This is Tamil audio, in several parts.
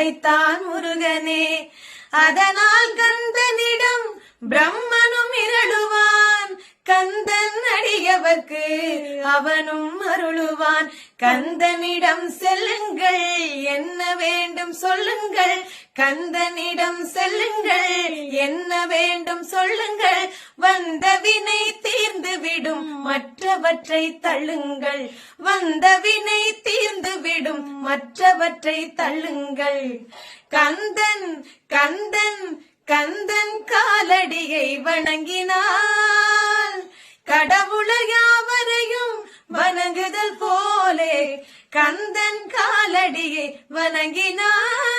அடைத்தான் முருகனே. அதனால் கந்தனிடம் பிரம்மனும் இரடுவான், கந்தன் அடியவர்க்கு அவனும் அருளுவான். கந்தனிடம் செல்லுங்கள், என்ன வேண்டும் சொல்லுங்கள், கந்தனிடம் செல்லுங்கள், என்ன வேண்டும் சொல்லுங்கள். வந்த வினை தீர்ந்து விடும், மற்றவற்றை தள்ளுங்கள். வந்த வினை தீர்ந்து விடும், மற்றவற்றை தள்ளுங்கள். கந்தன் கந்தன் கந்தன் காலடியை வணங்கினாள், கடவுளர் யாவரையும் வணங்குதல் போலே கந்தன் காலடியை வணங்கினாள்.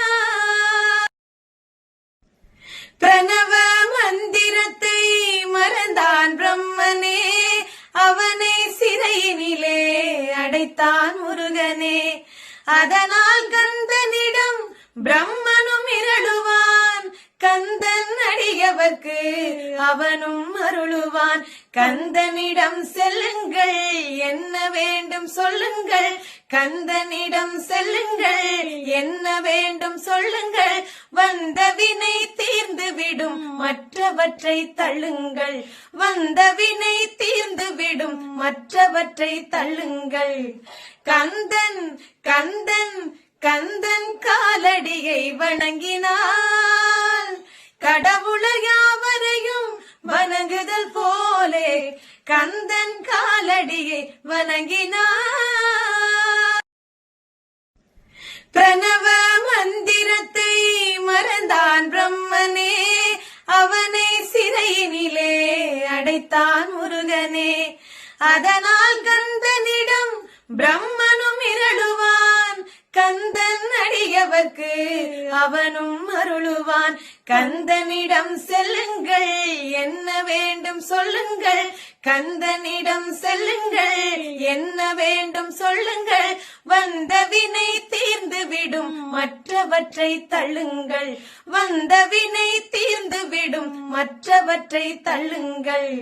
பிரணவ மந்திரத்தை மறந்தான் பிரம்மனே, அவனை சிறையினிலே அடைத்தான் முருகனே. அதனால் கந்தனிடம் பிரம்மனும் இரளுவான், கந்தன் அடியவர்க்கு அவனும் அருளுவான். கந்தனிடம் செல்லுங்கள், என்ன வேண்டும் சொல்லுங்கள், கந்தனிடம் செல்லுங்கள், என்ன வேண்டும் சொல்லுங்கள். வந்த வினை தீர்ந்து விடும், மற்றவற்றை தள்ளுங்கள். வந்த வினை தீர்ந்து விடும், மற்றவற்றை தள்ளுங்கள். கந்தன் கந்தன் கந்தன் காலடியை வணங்கினாள், கடவுளர் யாவரையும் வணங்குதல் போலே கந்தன் காலடியை வணங்கினாள். பிரணவ மந்திரத்தை மறந்தான் பிரம்மனே, அவனை சிறையினிலே அடைத்தான் முருகனே. அதனால் கந்தனிடம் பிரம்மனும் இரளுவான், கந்தன் அடியவர்க்கு அவனும் அருளுவான். கந்தனிடம் செல்லுங்கள், என்ன வேண்டும் சொல்லுங்கள், கந்தனிடம் செல்லுங்கள், என்ன வேண்டும் சொல்லுங்கள். வந்த வினை தீர்ந்து விடும், மற்றவற்றை தள்ளுங்கள். வந்த வினை தீர்ந்து விடும், மற்றவற்றை தள்ளுங்கள்.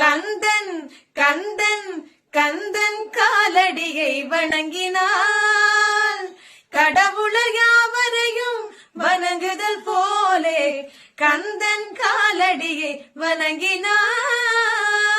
கந்தன் கந்தன் கந்தன் காலடியை வணங்கினாள், கடவுளர் யாவரையும் வணங்குதல் போலே கந்தன் காலடியை வணங்கினாள்.